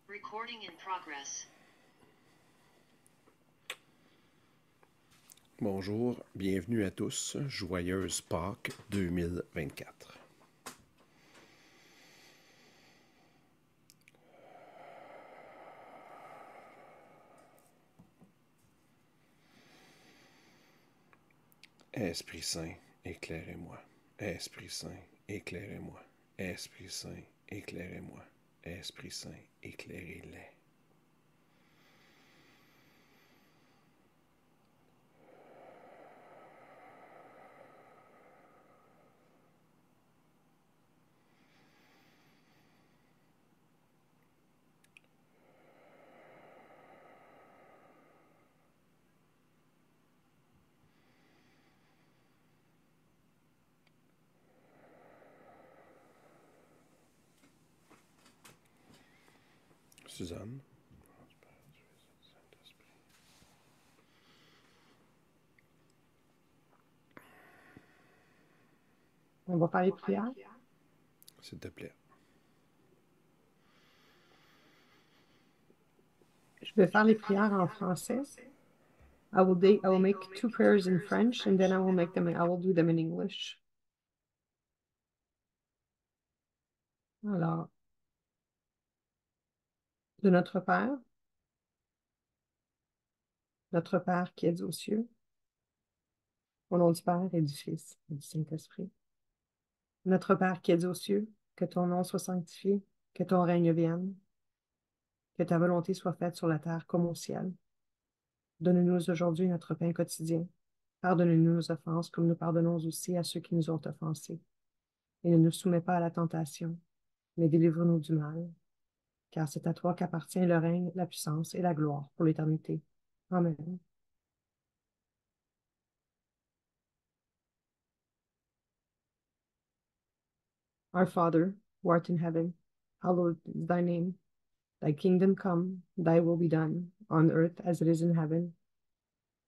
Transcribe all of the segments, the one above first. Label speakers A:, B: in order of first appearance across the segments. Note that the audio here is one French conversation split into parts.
A: Recording in progress.
B: Bonjour, bienvenue à tous, joyeuse Pâques 2024. Esprit Saint, éclairez-moi. Esprit Saint, éclairez-moi. Esprit Saint, éclairez-moi. Esprit Saint, éclairez-les. Suzanne.
C: On va faire les prières.
B: S'il te plaît.
C: Je vais faire les prières en français. I will make two prayers in French and then I will do them in English. Alors, de notre Père qui es aux cieux, au nom du Père et du Fils et du Saint-Esprit. Notre Père qui es aux cieux, que ton nom soit sanctifié, que ton règne vienne, que ta volonté soit faite sur la terre comme au ciel. Donne-nous aujourd'hui notre pain quotidien. Pardonne-nous nos offenses comme nous pardonnons aussi à ceux qui nous ont offensés. Et ne nous soumets pas à la tentation, mais délivre-nous du mal. Car c'est à toi qu'appartient le règne, la puissance et la gloire pour l'éternité. Amen. Our Father, who art in heaven, hallowed is thy name. Thy kingdom come, thy will be done, on earth as it is in heaven.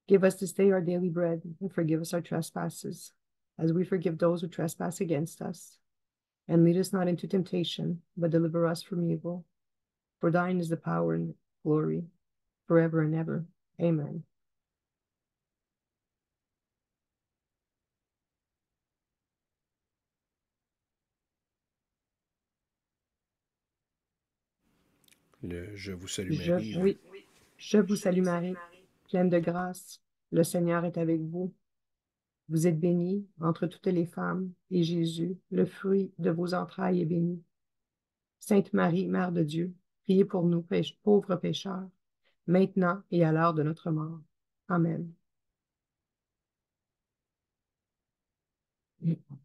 C: Give us this day our daily bread, and forgive us our trespasses, as we forgive those who trespass against us. And lead us not into temptation, but deliver us from evil. For thine is the power and glory, forever and ever. Amen.
B: Je vous salue Marie.
C: Oui, je vous salue Marie, pleine de grâce. Le Seigneur est avec vous. Vous êtes bénie entre toutes les femmes, et Jésus, le fruit de vos entrailles, est béni. Sainte Marie, Mère de Dieu, priez pour nous pauvres pécheurs, maintenant et à l'heure de notre mort. Amen.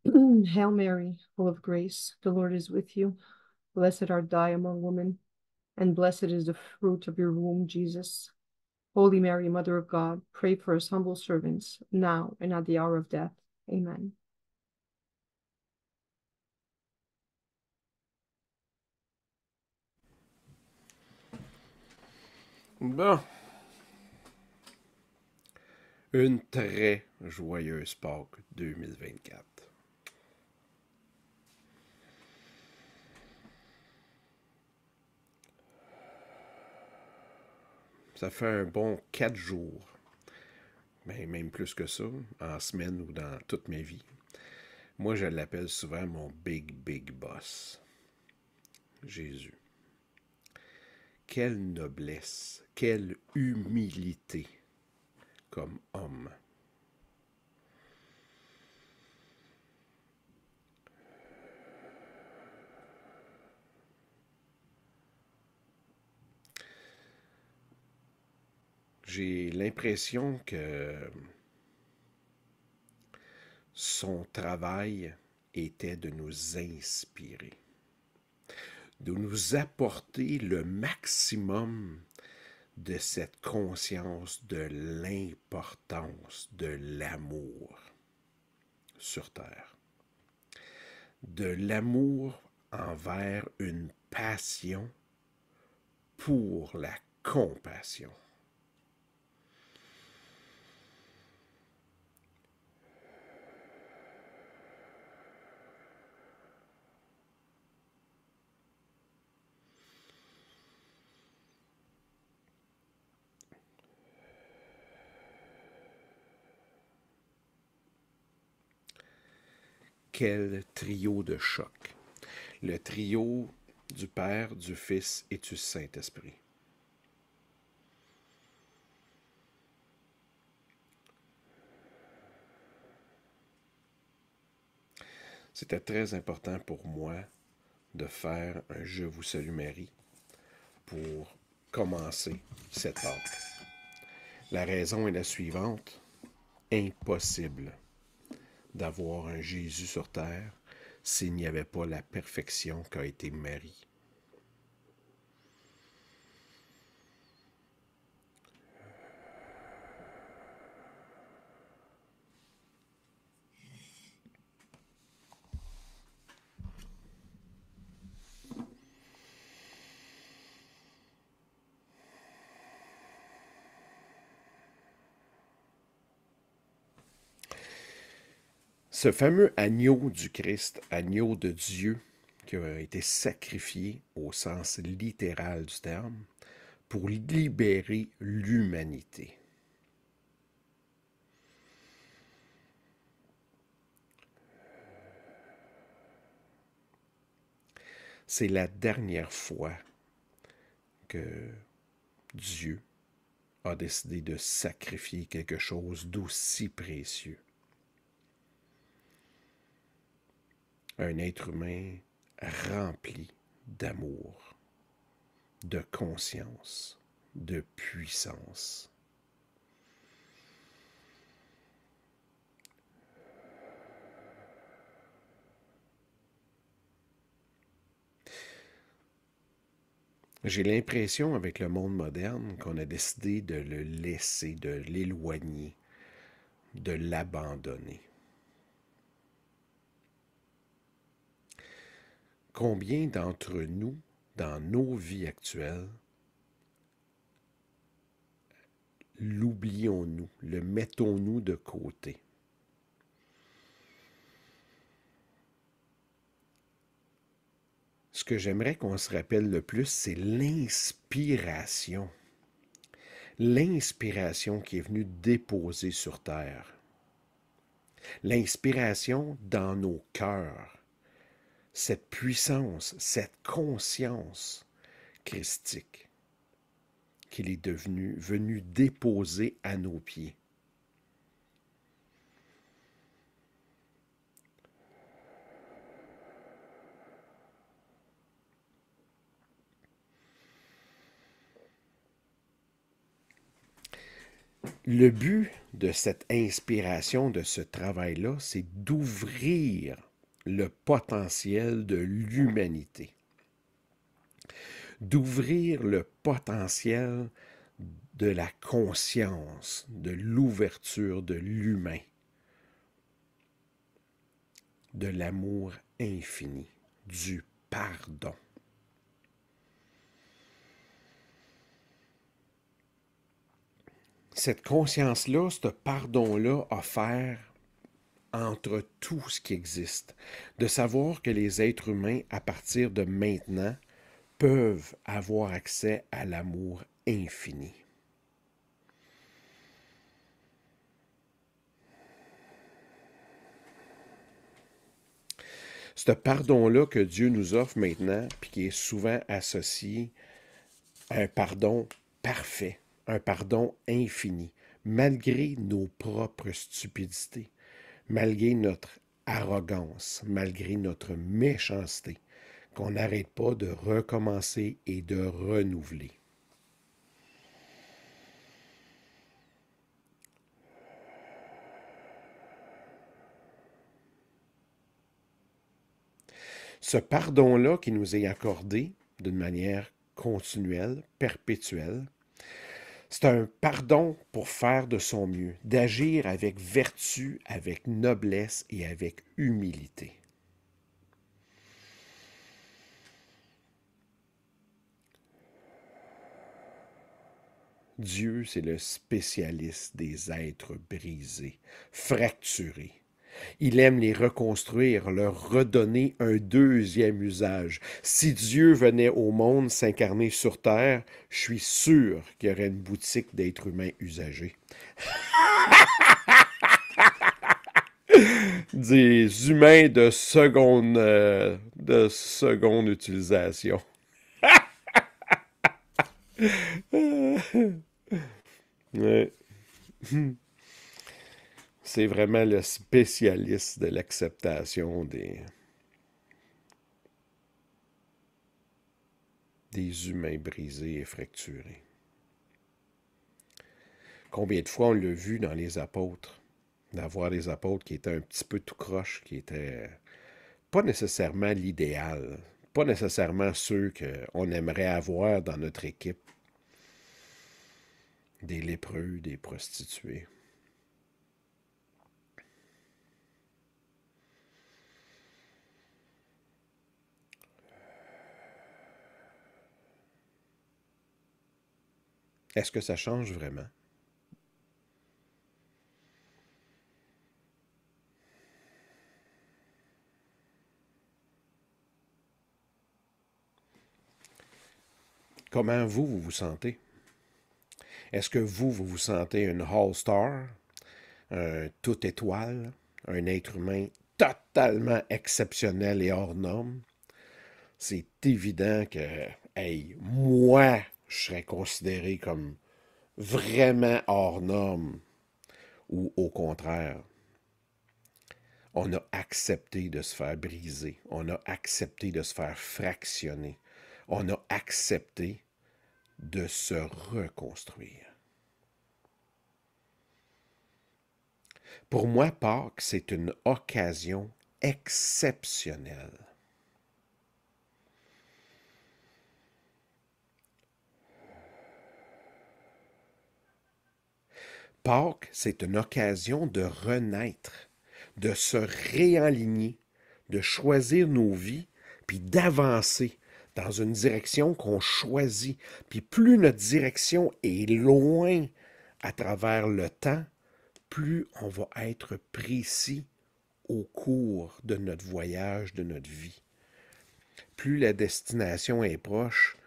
C: Hail Mary, full of grace, the Lord is with you. Blessed art thou among women, and blessed is the fruit of your womb, Jesus. Holy Mary, Mother of God, pray for us humble servants, now and at the hour of death. Amen.
B: Bon. Une très joyeuse Pâques 2024. Ça fait un bon 4 jours, mais même plus que ça, en semaine ou dans toute ma vie. Moi, je l'appelle souvent mon big boss, Jésus. Quelle noblesse, quelle humilité comme homme. J'ai l'impression que son travail était de nous inspirer, de nous apporter le maximum de cette conscience de l'importance de l'amour sur Terre, de l'amour envers une passion pour la compassion. quel trio de choc. Le trio du Père, du Fils et du Saint-Esprit. C'était très important pour moi de faire un Je vous salue Marie pour commencer cette Pâque. La raison est la suivante. Impossible d'avoir un Jésus sur terre s'il n'y avait pas la perfection qu'a été Marie. Ce fameux agneau du Christ, agneau de Dieu, qui a été sacrifié au sens littéral du terme, pour libérer l'humanité. C'est la dernière fois que Dieu a décidé de sacrifier quelque chose d'aussi précieux. Un être humain rempli d'amour, de conscience, de puissance. J'ai l'impression, avec le monde moderne, qu'on a décidé de le laisser, de l'éloigner, de l'abandonner. Combien d'entre nous, dans nos vies actuelles, l'oublions-nous, le mettons-nous de côté? Ce que j'aimerais qu'on se rappelle le plus, c'est l'inspiration. L'inspiration qui est venue déposer sur terre. L'inspiration dans nos cœurs. Cette puissance, cette conscience christique qu'il est venu déposer à nos pieds. Le but de cette inspiration, de ce travail-là, c'est d'ouvrir le potentiel de l'humanité. D'ouvrir le potentiel de la conscience, de l'ouverture de l'humain, de l'amour infini, du pardon. Cette conscience-là, ce pardon-là offert entre tout ce qui existe, de savoir que les êtres humains, à partir de maintenant, peuvent avoir accès à l'amour infini. Ce pardon-là que Dieu nous offre maintenant, puis qui est souvent associé à un pardon parfait, un pardon infini, malgré nos propres stupidités, malgré notre arrogance, malgré notre méchanceté, qu'on n'arrête pas de recommencer et de renouveler. Ce pardon-là qui nous est accordé d'une manière continuelle, perpétuelle, c'est un pardon pour faire de son mieux, d'agir avec vertu, avec noblesse et avec humilité. Dieu, c'est le spécialiste des êtres brisés, fracturés. Il aime les reconstruire, leur redonner un deuxième usage. Si Dieu venait au monde s'incarner sur terre, je suis sûr qu'il y aurait une boutique d'êtres humains usagés. Des humains de seconde utilisation. Ouais. C'est vraiment le spécialiste de l'acceptation des humains brisés et fracturés. Combien de fois on l'a vu dans les apôtres, d'avoir des apôtres qui étaient un petit peu tout croche, qui étaient pas nécessairement l'idéal, pas nécessairement ceux qu'on aimerait avoir dans notre équipe, des lépreux, des prostituées. Est-ce que ça change vraiment? Comment vous vous sentez? Est-ce que vous vous sentez une All-Star, un tout étoile, un être humain totalement exceptionnel et hors norme? C'est évident que, hey, moi, je serais considéré comme vraiment hors norme ou au contraire, on a accepté de se faire briser, on a accepté de se faire fractionner, on a accepté de se reconstruire. Pour moi, Pâques, c'est une occasion exceptionnelle. Pâques, c'est une occasion de renaître, de se réaligner, de choisir nos vies, puis d'avancer dans une direction qu'on choisit. Puis plus notre direction est loin à travers le temps, plus on va être précis au cours de notre voyage, de notre vie. Plus la destination est proche,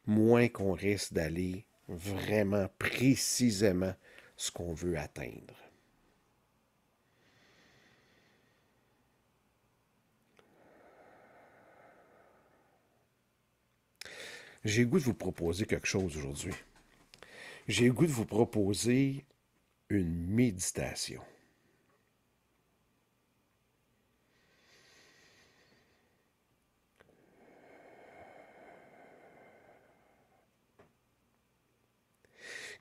B: moins qu'on risque d'aller vraiment précisément ce qu'on veut atteindre. J'ai le goût de vous proposer quelque chose aujourd'hui. J'ai le goût de vous proposer une méditation.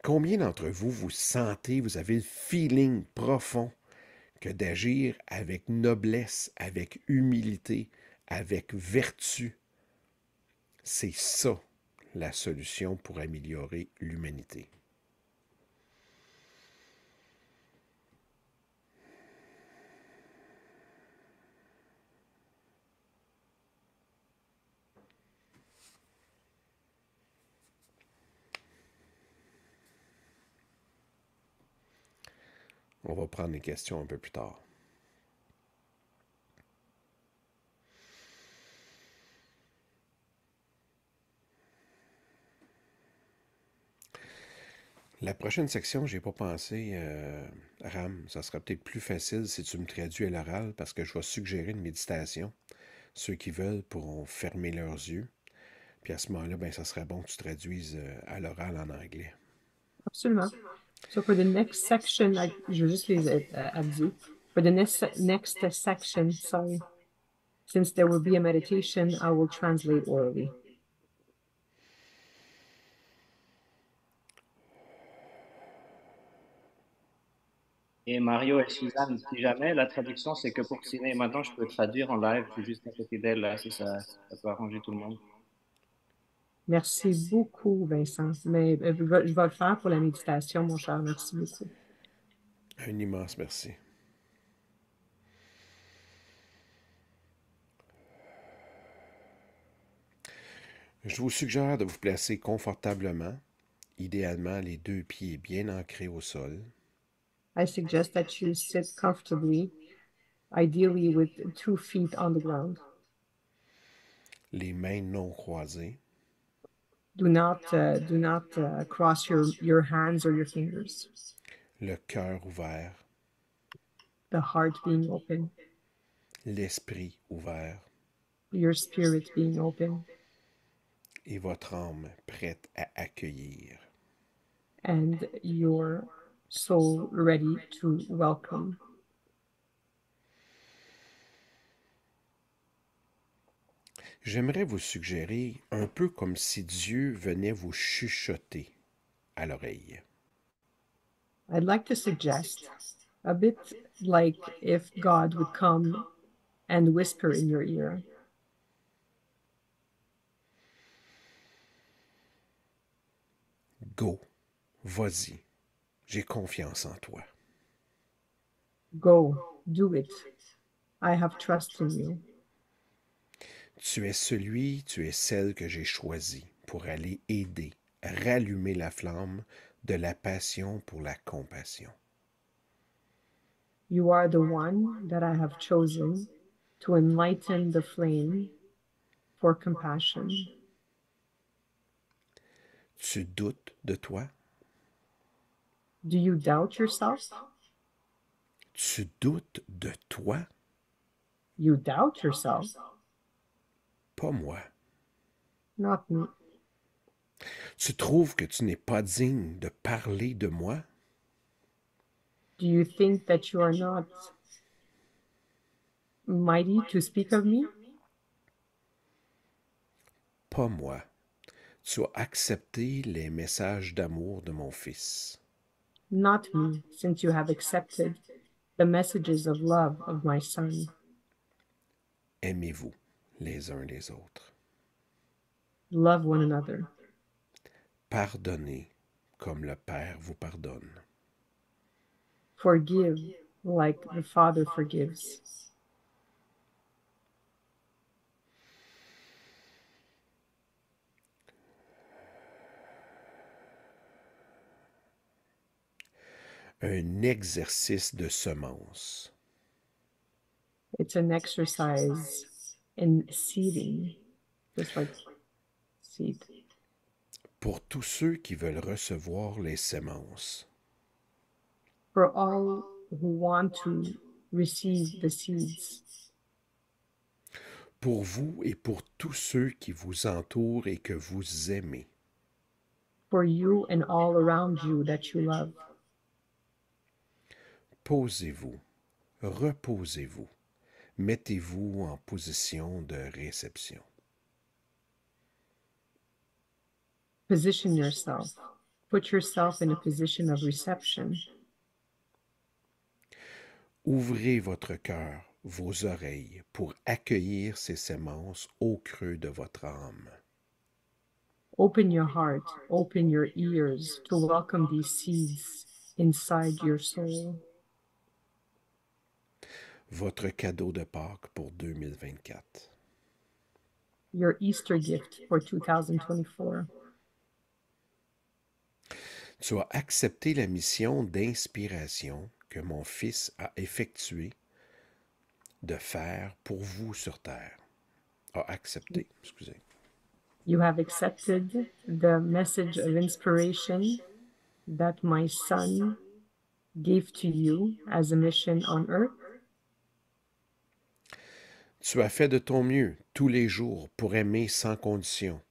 B: Combien d'entre vous vous sentez, vous avez le feeling profond que d'agir avec noblesse, avec humilité, avec vertu, c'est ça la solution pour améliorer l'humanité. On va prendre les questions un peu plus tard. La prochaine section, j'ai pas pensé, Ram, ça sera peut-être plus facile si tu me traduis à l'oral parce que je vais suggérer une méditation. Ceux qui veulent pourront fermer leurs yeux. Puis à ce moment-là, ben, ça serait bon que tu traduises à l'oral en anglais.
C: Absolument. So for the next section, je vais juste les dire. For the next section, sorry, since there will be a meditation, I will translate orally.
A: Et Mario et Suzanne, si jamais la traduction c'est que pour Ciné, maintenant je peux traduire en live, je suis juste à côté d'elle là, si ça peut arranger tout le monde.
C: Merci beaucoup, Vincent. Mais je vais le faire pour la méditation, mon cher. Merci beaucoup.
B: Un immense merci. Je vous suggère de vous placer confortablement, idéalement les deux pieds bien ancrés au sol.
C: I suggest that you sit comfortably, ideally with 2 feet on the ground.
B: Les mains non croisées.
C: Do not cross your hands or your fingers.
B: Le cœur ouvert.
C: the heart being open,
B: l'esprit ouvert
C: your spirit being open,
B: et votre âme prête à accueillir.
C: and your soul ready to welcome.
B: J'aimerais vous suggérer un peu comme si Dieu venait vous chuchoter à l'oreille.
C: I'd like to suggest a bit like if God would come and whisper in your ear.
B: Go, vas-y, j'ai confiance en toi.
C: Go, do it. I have trust in you.
B: Tu es celle que j'ai choisi pour aller aider, rallumer la flamme de la passion pour la compassion.
C: You are the one that I have chosen to enlighten the flame for compassion.
B: Tu doutes de toi?
C: Do you doubt yourself?
B: Tu doutes de toi?
C: You doubt yourself?
B: Pas moi.
C: Not me.
B: Tu trouves que tu n'es pas digne de parler de moi?
C: Do you think that you are not mighty to speak of me?
B: Pas moi. Tu as accepté les messages d'amour de mon fils.
C: Not me, since you have accepted the messages of love of my son.
B: Aimez-vous les uns les autres.
C: Love one another.
B: Pardonnez comme le Père vous pardonne.
C: Forgive like the Father forgives.
B: Un exercice de semence.
C: It's an exercise in seeding, just like seed.
B: Pour tous ceux qui veulent recevoir les semences.
C: For all who want to receive the seeds.
B: Pour vous et pour tous ceux qui vous entourent et que vous aimez.
C: For you and all around you that you love.
B: Posez-vous, reposez-vous, mettez-vous en position de réception.
C: Position yourself. Put yourself in a position of reception.
B: Ouvrez votre cœur, vos oreilles, pour accueillir ces semences au creux de votre âme.
C: Open your heart, open your ears to welcome these seeds inside your soul.
B: Votre cadeau de Pâques pour 2024.
C: Your Easter gift for 2024.
B: Tu as accepté la mission d'inspiration que mon Fils a effectuée de faire pour vous sur terre. A accepté, excusez.
C: You have accepted the message of inspiration that my son gave to you as a mission on earth.
B: Tu as fait de ton mieux tous les jours pour aimer sans condition.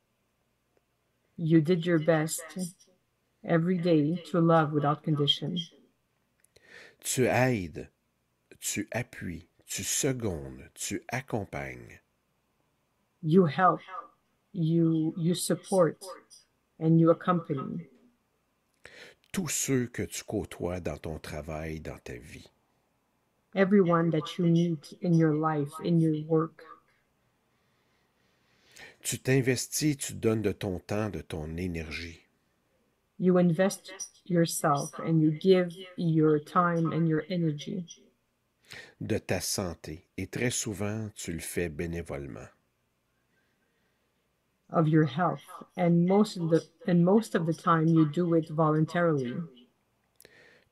C: You did your best every day to love without condition.
B: Tu aides, tu appuies, tu secondes, tu accompagnes.
C: You help, you support, and you accompany.
B: Tous ceux que tu côtoies dans ton travail, dans ta vie.
C: Everyone that you meet in your life, in your work.
B: Tu t'investis, tu donnes de ton temps, de ton énergie.
C: You invest yourself and you give your time and your energy.
B: De ta santé, et très souvent, tu le fais bénévolement.
C: Of your health, and most of the time you do it voluntarily.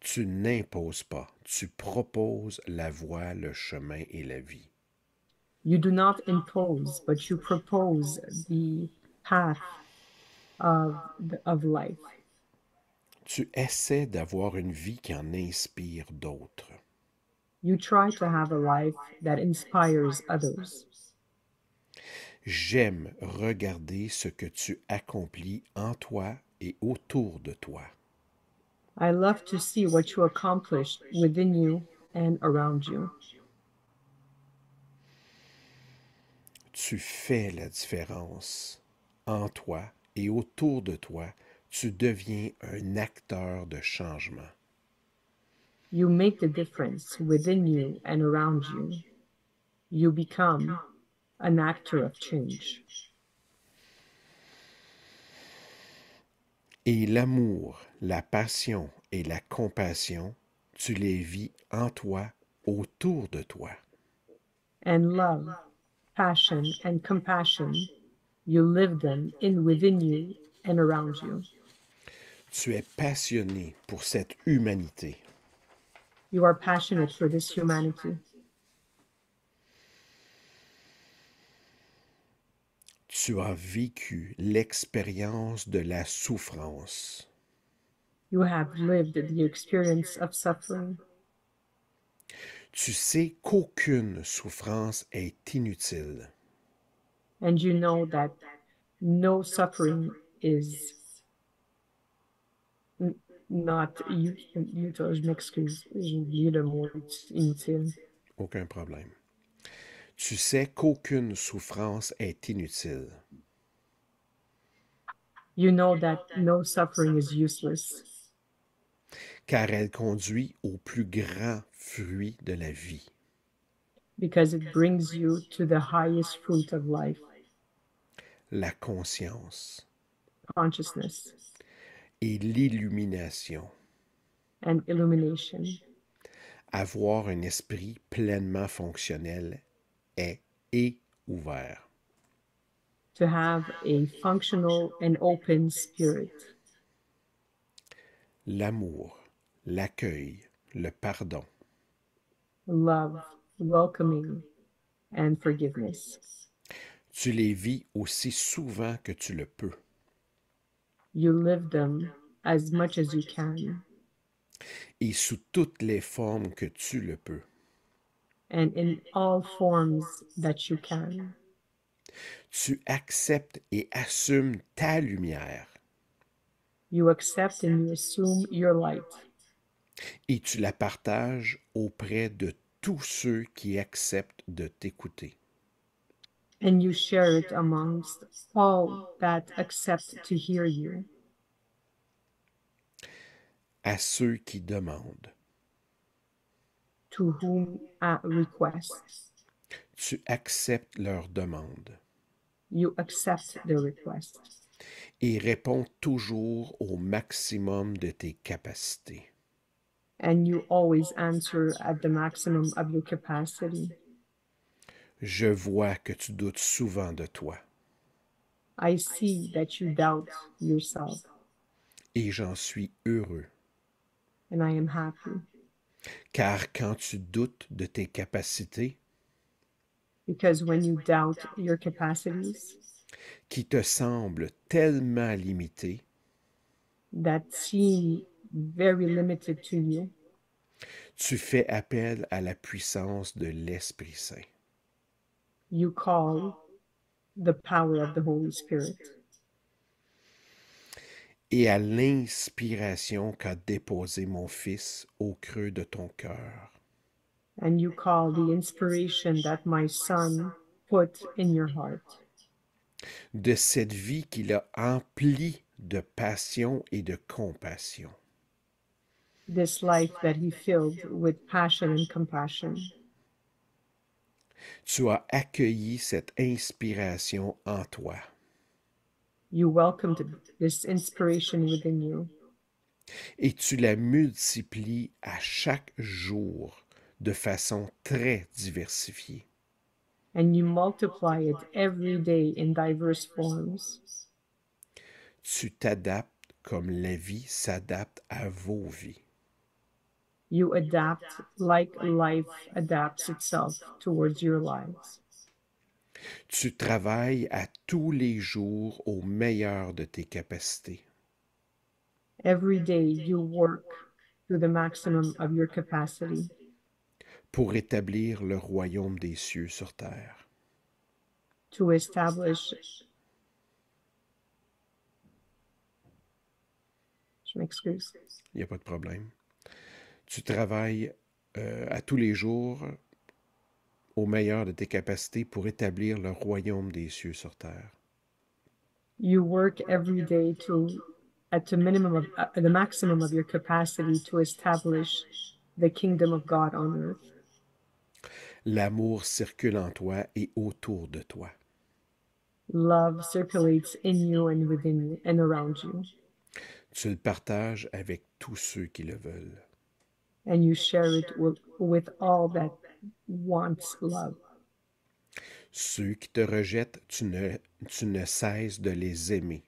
B: Tu n'imposes pas, tu proposes la voie, le chemin et la vie.
C: You do not impose, but you propose the path of life.
B: Tu essaies d'avoir une vie qui en inspire d'autres.
C: You try to have a life that inspires others.
B: J'aime regarder ce que tu accomplis en toi et autour de toi.
C: I love to see what you accomplish within you and around you.
B: Tu fais la différence en toi et autour de toi. Tu deviens un acteur de changement.
C: You make the difference within you and around you. You become an actor of change.
B: Et l'amour, la passion et la compassion, tu les vis en toi, autour de toi.
C: And love, passion, and compassion, you live them in within you and around you.
B: Tu es passionné pour cette humanité.
C: You are passionate for this humanity.
B: Tu as vécu l'expérience de la souffrance.
C: You have lived the experience of suffering.
B: Tu sais qu'aucune souffrance est inutile.
C: And you know that no suffering is not utile. Je m'excuse, j'ai oublié le mot inutile.
B: Aucun problème. Tu sais qu'aucune souffrance est inutile.
C: You know that no suffering is useless
B: Car elle conduit au plus grand fruit de la vie.
C: because it brings you to the highest fruit of life,
B: La conscience
C: consciousness
B: et l'illumination.
C: and illumination.
B: Avoir un esprit pleinement fonctionnel est et ouvert.
C: To have a functional and open spirit.
B: L'amour, l'accueil, le pardon.
C: Love, welcoming, and forgiveness.
B: Tu les vis aussi souvent que tu le peux.
C: You live them as much as you can
B: Et sous toutes les formes que tu le peux.
C: and in all forms that you can.
B: Tu acceptes et assumes ta lumière.
C: You accept and you assume your light.
B: Et tu la partages auprès de tous ceux qui acceptent de t'écouter.
C: And you share it amongst all that accept to hear you.
B: À ceux qui demandent.
C: To whom at request.
B: Tu acceptes leurs demandes.
C: You accept the request.
B: Et réponds toujours au maximum de tes capacités.
C: And you always answer at the maximum of your capacity.
B: Je vois que tu doutes souvent de toi.
C: I see that you doubt yourself.
B: Et j'en suis heureux.
C: And I am happy.
B: Car quand tu doutes de tes capacités,
C: Because when you doubt your capacities,
B: qui te semblent tellement limitées,
C: that seem very limited to you,
B: tu fais appel à la puissance de l'Esprit Saint.
C: you call the power of the Holy Spirit
B: Et à l'inspiration qu'a déposé mon Fils au creux de ton cœur.
C: and you call the inspiration that my Son put in your heart,
B: De cette vie qu'il a emplie de passion et de compassion.
C: this life that He filled with passion and compassion.
B: Tu as accueilli cette inspiration en toi.
C: You welcomed this inspiration within you,
B: Et tu la multiplies à chaque jour de façon très diversifiée.
C: and you multiply it every day in diverse forms.
B: Tu t'adaptes comme la vie s'adapte à vos vies.
C: You adapt like life adapts itself towards your lives.
B: Tu travailles à tous les jours au meilleur de tes capacités.
C: Every day you work to the maximum of your capacity
B: pour établir le royaume des cieux sur terre.
C: to establish, je m'excuse,
B: Il n'y a pas de problème. Tu travailles à tous les jours au meilleur de tes capacités pour établir le royaume des cieux sur terre.
C: you work every day at the maximum of your capacity to establish the kingdom of God on earth.
B: L'amour circule en toi et autour de toi.
C: Love circulates in you and within you and around you,
B: Tu le partages avec tous ceux qui le veulent.
C: and you share it with all that wants love.
B: Ceux qui te rejettent, tu ne cesses de les aimer.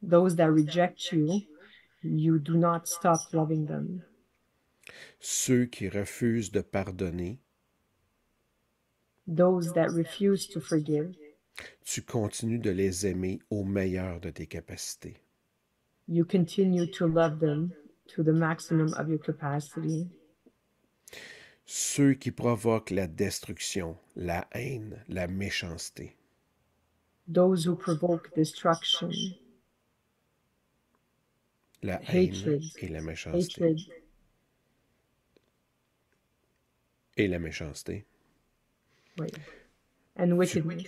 C: Those that reject you, you do not stop loving them.
B: Ceux qui refusent de pardonner,
C: Those that refuse to forgive,
B: tu continues de les aimer au meilleur de tes capacités.
C: you continue to love them to the maximum of your capacity.
B: Ceux qui provoquent la destruction, la haine, la méchanceté,
C: Those who provoke destruction,
B: la haine
C: hatred,
B: et la méchanceté.
C: hatred,
B: Et la méchanceté.
C: wait, and wickedness.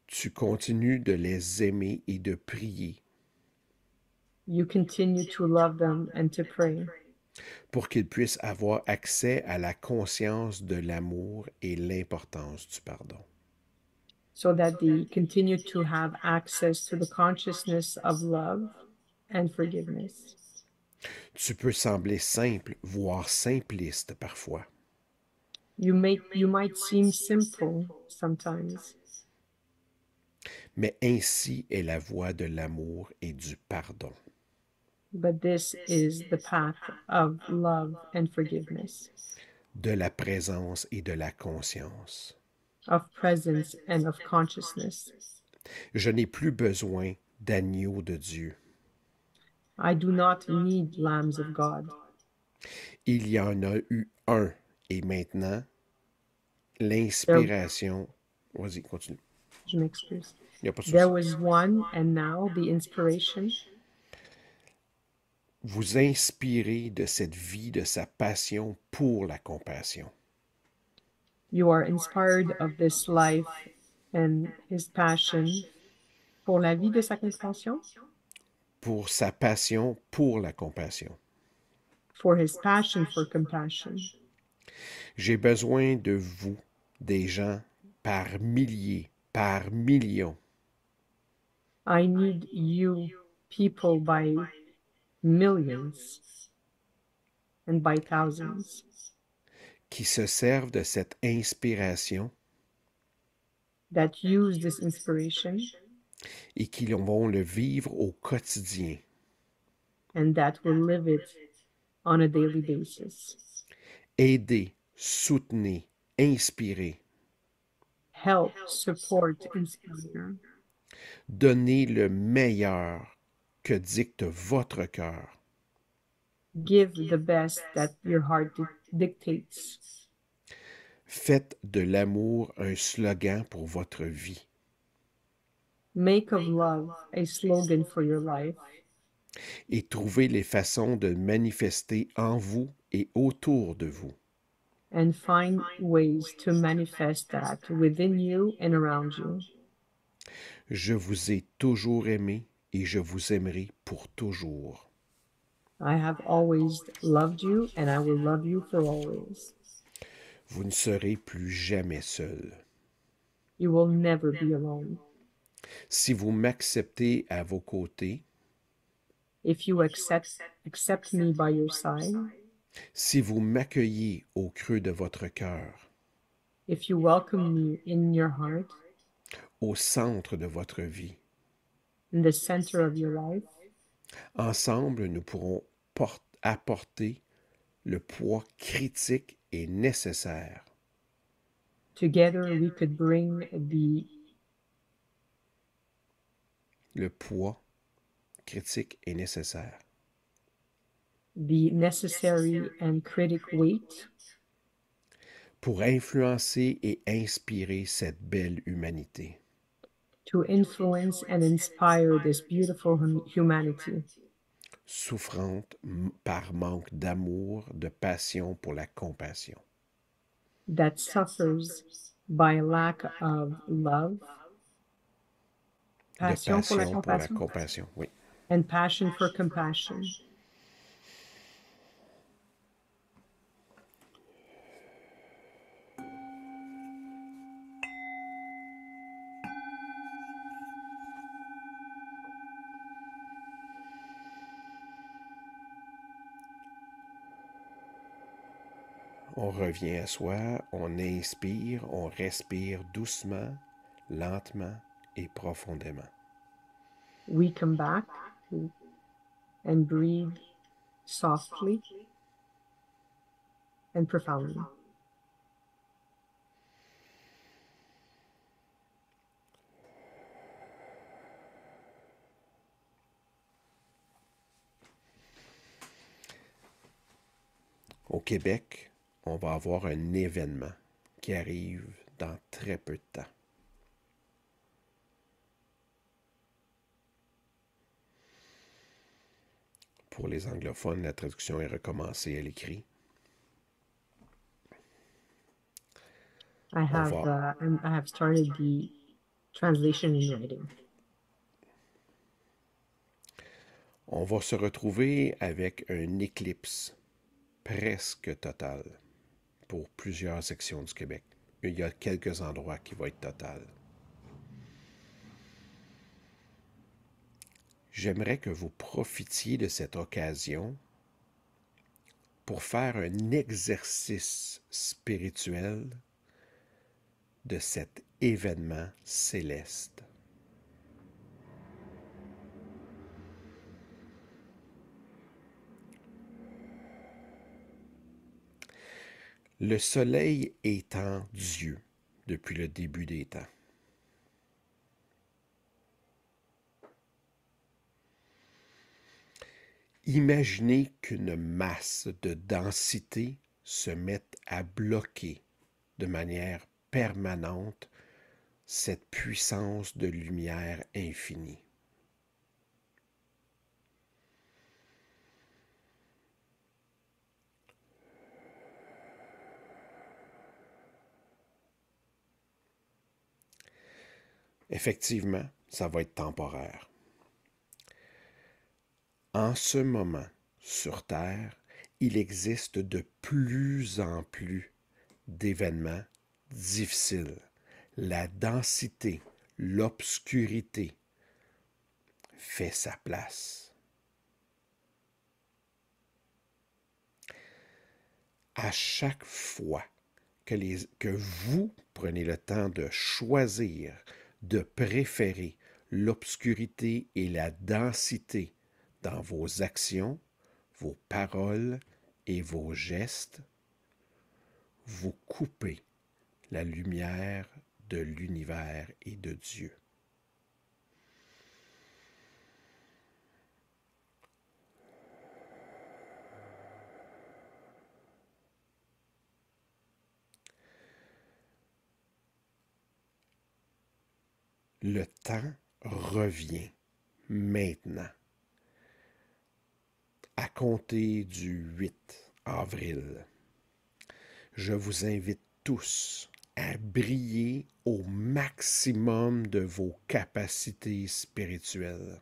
B: Tu continues de les aimer et de prier
C: You continue to love them and to pray
B: pour qu'ils puissent avoir accès à la conscience de l'amour et l'importance du pardon.
C: so that they continue to have access to the consciousness of love and forgiveness.
B: Tu peux sembler simple, voire simpliste parfois,
C: You might seem simple sometimes,
B: mais ainsi est la voie de l'amour et du pardon.
C: but this is the path of love and forgiveness,
B: De la présence et de la conscience.
C: of presence and of consciousness.
B: Je n'ai plus besoin d'agneau de Dieu.
C: I do not need lambs of God.
B: Il y en a eu un, et maintenant, l'inspiration... Vas-y, continue.
C: Je m'excuse.
B: Il n'y a pas de
C: There
B: souci.
C: was one, and now the inspiration.
B: Vous inspirez de cette vie, de sa passion pour la compassion.
C: You are inspired of this life and his passion pour la vie de sa compassion,
B: Pour sa passion pour la compassion.
C: for his passion for compassion.
B: J'ai besoin de vous, des gens, par milliers, par millions,
C: I need you, people, by millions and by thousands,
B: qui se servent de cette inspiration
C: that use this inspiration
B: et qui vont le vivre au quotidien.
C: and that will live it on a daily basis.
B: Aider, soutenir, inspirer.
C: Help, support, inspire.
B: Donnez le meilleur que dicte votre cœur.
C: Give the best that your heart dictates.
B: Faites de l'amour un slogan pour votre vie.
C: Make of love a slogan for your life
B: Et trouvez les façons de manifester en vous et autour de vous.
C: and find ways to manifest that within you and around you.
B: Je vous ai toujours aimé et je vous aimerai pour toujours.
C: I have always loved you and I will love you for always.
B: Vous ne serez plus jamais seul.
C: You will never be alone.
B: Si vous m'acceptez à vos côtés,
C: If you accept me by your side,
B: si vous m'accueillez au creux de votre cœur,
C: if you welcome me in your heart,
B: au centre de votre vie,
C: in the center of your life,
B: ensemble nous pourrons apporter le poids critique et nécessaire
C: together we could bring
B: le poids critique et nécessaire
C: the necessary and critic weight
B: pour influencer et inspirer cette belle humanité.
C: to influence and inspire this beautiful humanity
B: Souffrante par manque d'amour, de passion pour la compassion.
C: that suffers by lack of love,
B: De
C: passion pour la
B: passion pour la
C: compassion,
B: compassion, oui.
C: and passion for compassion.
B: On revient à soi, on inspire, on respire doucement, lentement et profondément.
C: We come back and breathe softly and profoundly.
B: Au Québec, on va avoir un événement qui arrive dans très peu de temps. Pour les anglophones, la traduction est recommencée à l'écrit.
C: I have started the translation in writing.
B: On va se retrouver avec un éclipse presque total pour plusieurs sections du Québec. Il y a quelques endroits qui vont être total. J'aimerais que vous profitiez de cette occasion pour faire un exercice spirituel de cet événement céleste. Le soleil étant Dieu depuis le début des temps. Imaginez qu'une masse de densité se mette à bloquer de manière permanente cette puissance de lumière infinie. Effectivement, ça va être temporaire. En ce moment, sur Terre, il existe de plus en plus d'événements difficiles. La densité, l'obscurité fait sa place. À chaque fois que vous prenez le temps de choisir, de préférer l'obscurité et la densité dans vos actions, vos paroles et vos gestes, vous coupez la lumière de l'univers et de Dieu. Le temps revient maintenant. À compter du 8 avril, je vous invite tous à briller au maximum de vos capacités spirituelles.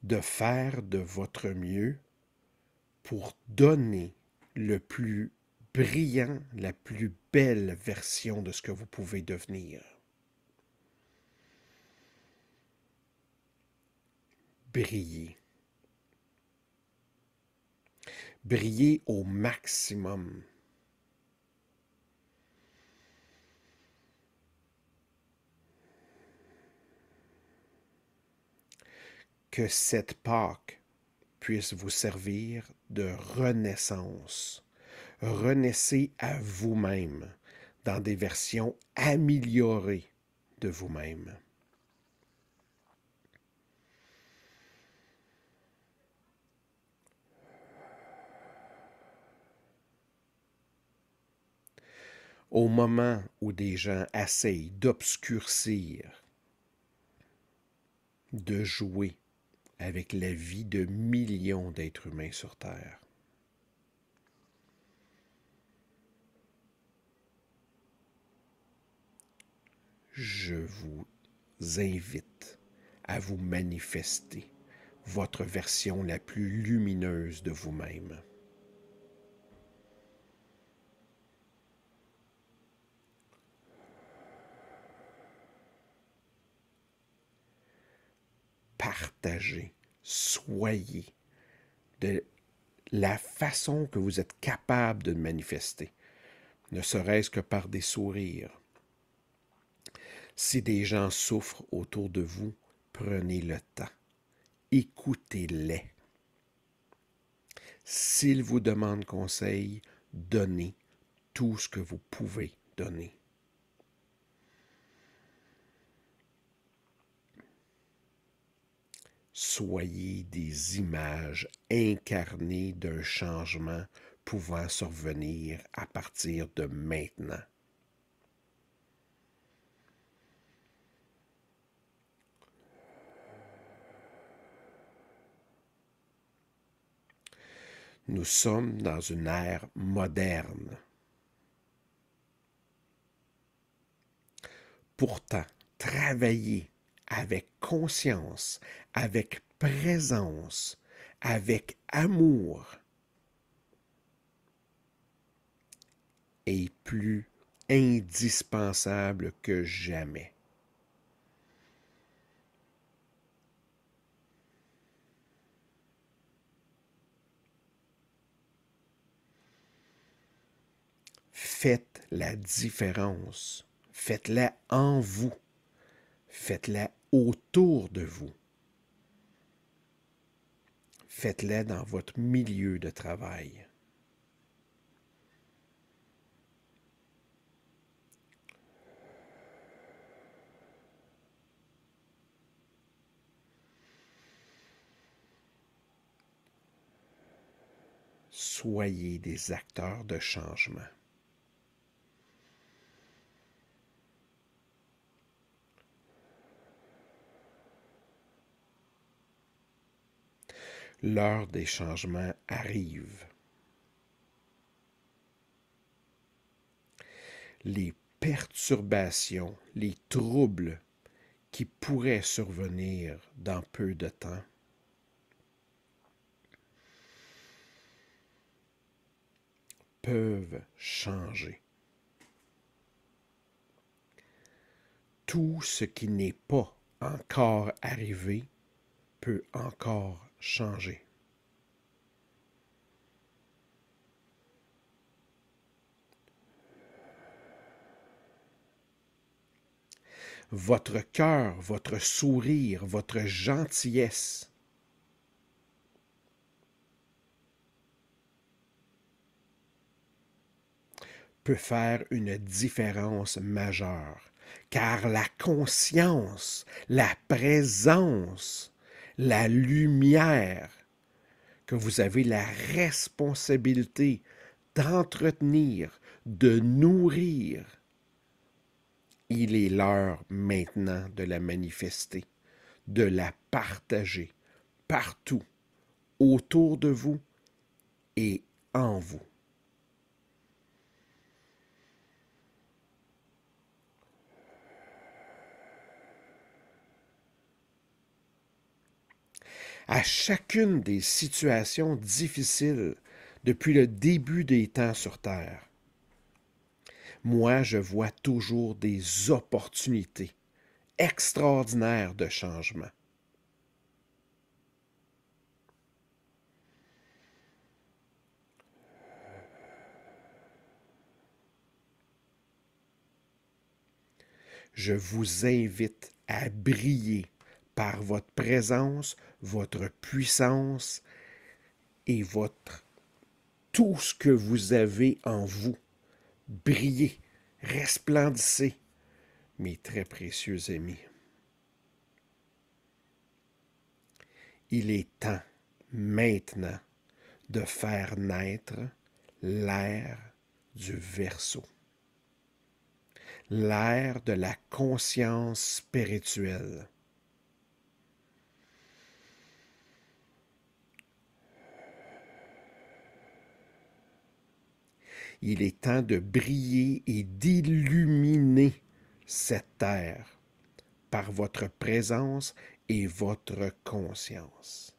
B: De faire de votre mieux pour donner le plus brillant, la plus belle version de ce que vous pouvez devenir. Briller. Briller au maximum. Que cette Pâque puisse vous servir de renaissance. Renaissez à vous-même dans des versions améliorées de vous-même. Au moment où des gens essayent d'obscurcir, de jouer avec la vie de millions d'êtres humains sur Terre, je vous invite à vous manifester votre version la plus lumineuse de vous-même. Partagez, soyez de la façon que vous êtes capable de manifester, ne serait-ce que par des sourires. Si des gens souffrent autour de vous, prenez le temps, écoutez-les. S'ils vous demandent conseil, donnez tout ce que vous pouvez donner. Soyez des images incarnées d'un changement pouvant survenir à partir de maintenant. Nous sommes dans une ère moderne. Pourtant, travaillez avec conscience, avec présence, avec amour est plus indispensable que jamais. Faites la différence. Faites-la en vous. Faites-la autour de vous. Faites-la dans votre milieu de travail. Soyez des acteurs de changement. L'heure des changements arrive. Les perturbations, les troubles qui pourraient survenir dans peu de temps peuvent changer. Tout ce qui n'est pas encore arrivé peut encore changer. Votre cœur, votre sourire, votre gentillesse peut faire une différence majeure, car la conscience, la présence, la lumière que vous avez la responsabilité d'entretenir, de nourrir, il est l'heure maintenant de la manifester, de la partager partout, autour de vous et en vous. À chacune des situations difficiles depuis le début des temps sur Terre, moi, je vois toujours des opportunités extraordinaires de changement. Je vous invite à briller par votre présence, votre puissance et tout ce que vous avez en vous. Brillez, Resplendissez, mes très précieux amis. Il est temps, maintenant, de faire naître l'ère du Verseau, l'ère de la conscience spirituelle. Il est temps de briller et d'illuminer cette terre par votre présence et votre conscience.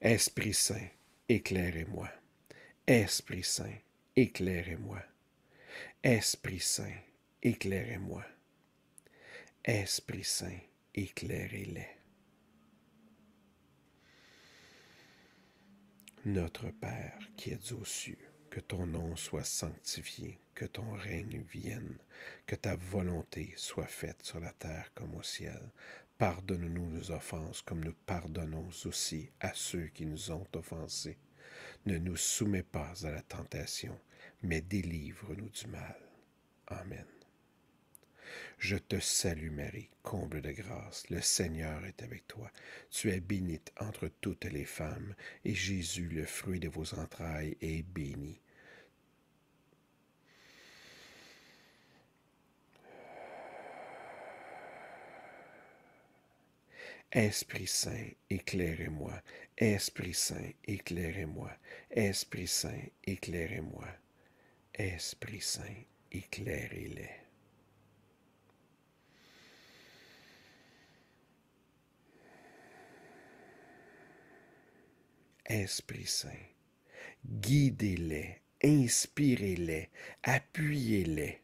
B: Esprit Saint, éclairez-moi. Esprit Saint, éclairez-moi. Esprit Saint, éclairez-moi. Esprit Saint, éclairez-les. Notre Père qui es aux cieux, que ton nom soit sanctifié, que ton règne vienne, que ta volonté soit faite sur la terre comme au ciel. Pardonne-nous nos offenses comme nous pardonnons aussi à ceux qui nous ont offensés. Ne nous soumets pas à la tentation, mais délivre-nous du mal. Amen. Je te salue Marie, comble de grâce, le Seigneur est avec toi. Tu es bénite entre toutes les femmes, et Jésus, le fruit de vos entrailles, est béni. Esprit Saint, éclairez-moi. Esprit Saint, éclairez-moi. Esprit Saint, éclairez-moi. Esprit Saint, éclairez-les. Esprit Saint, guidez-les, inspirez-les, appuyez-les.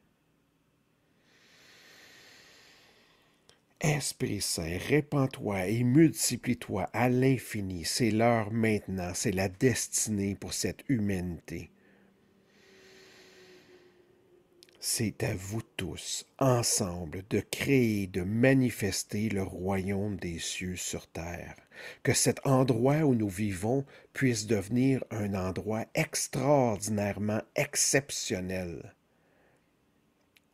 B: Esprit Saint, répands-toi et multiplie-toi à l'infini. C'est l'heure maintenant, c'est la destinée pour cette humanité. C'est à vous tous, ensemble, de créer, de manifester le royaume des cieux sur terre. Que cet endroit où nous vivons puisse devenir un endroit extraordinairement exceptionnel.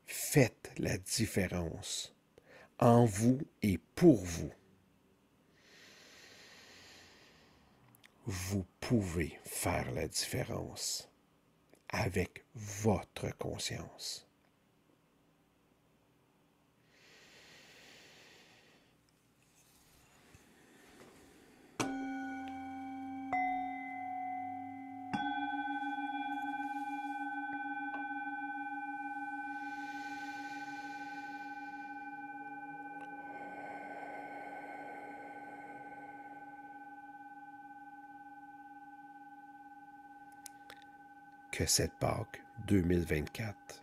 B: Faites la différence en vous et pour vous. Vous pouvez faire la différence avec votre conscience. Que cette Pâque 2024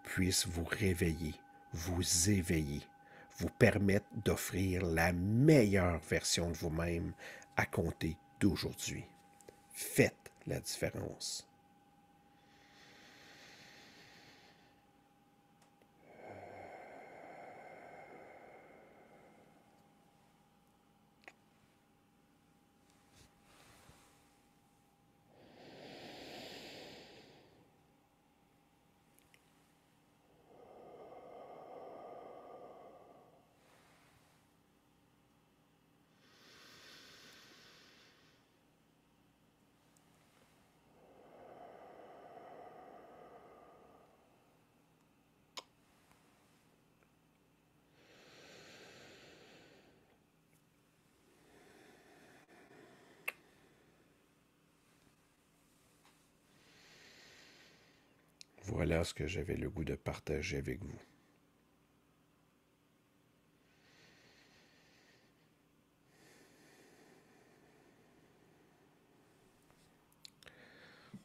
B: puisse vous réveiller, vous éveiller, vous permettre d'offrir la meilleure version de vous-même à compter d'aujourd'hui. Faites la différence. Voilà ce que j'avais le goût de partager avec vous.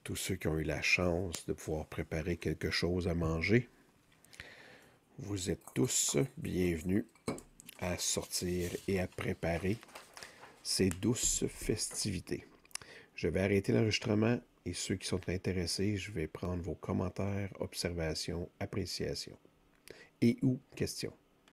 B: Tous ceux qui ont eu la chance de pouvoir préparer quelque chose à manger, vous êtes tous bienvenus à sortir et à préparer ces douces festivités. Je vais arrêter l'enregistrement et ceux qui sont intéressés, je vais prendre vos commentaires, observations, appréciations et ou questions.